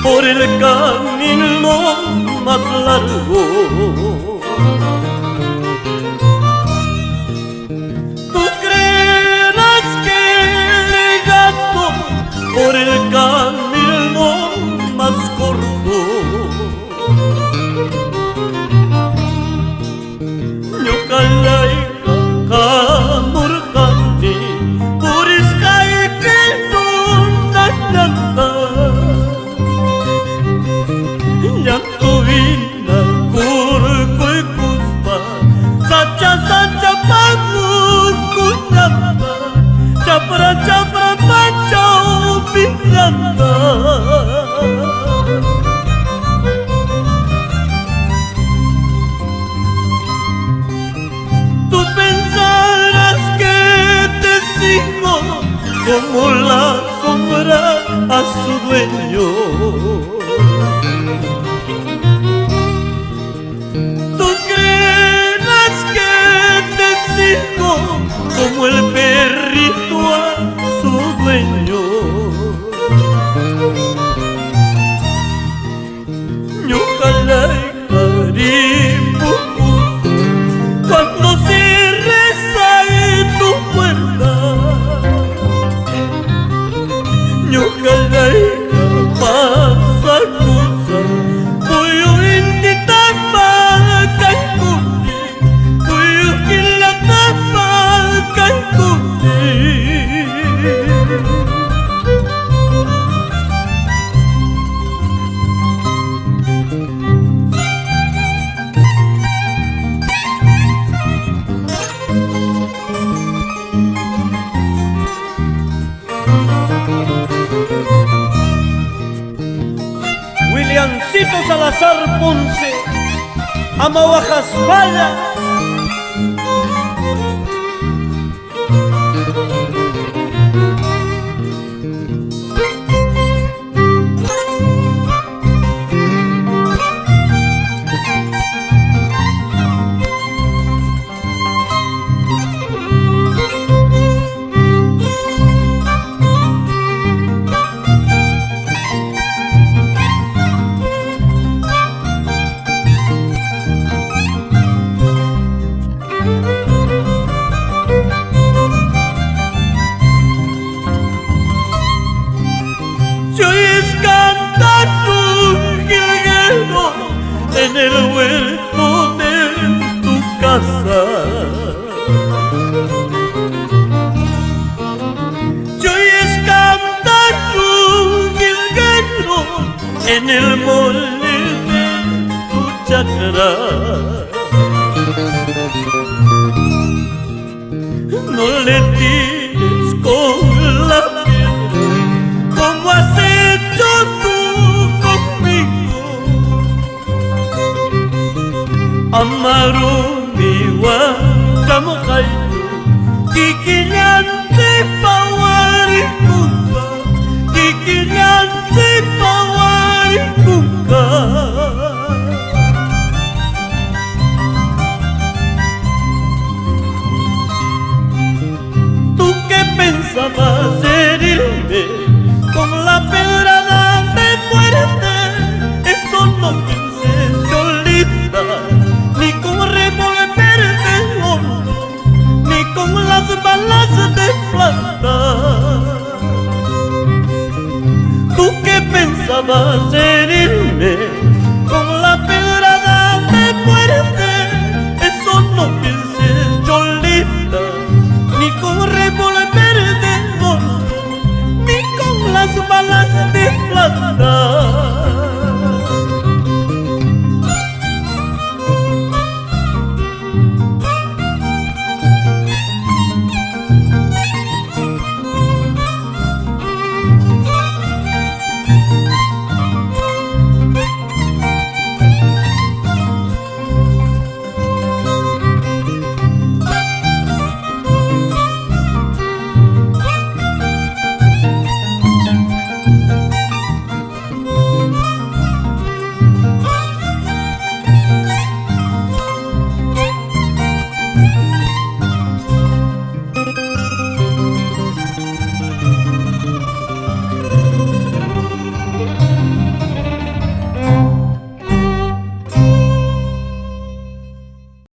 Por el camino más largo, tú creerás que el gato por el camino más corto. Ñuqalayqa hamurqani purisqayki tunaqllanta. Ñantuvina kurkuykuspa sacha sacha pamukunapa chapra chapra pachaupillanta. Tú pensarás que te sigo como la sombra a su dueño. Como el perrito a su dueño. Ñuqalayqa rimpukusun cuando cierres ahí tu puerta. Ñuqalayqa pasakusan puyu intitapa kaykunki puyu killatapa. Williamcito Salazar Ponce, Amahuajaspalla. En el huerto de tu casa, yo oyes cantar un jilguero en el molde de tu chacra. No le tires con la piedra como has hecho tú conmigo. Amarumi wakamukayu kikinyante pawarikuka kikinyante pawarikuka. ¿Tú qué pensabas herirme con la pedrada de muerte? Eso no pensé, Cholita, ni con revolver de oro, ni con las balas de plata. ¿Tú qué pensabas herirme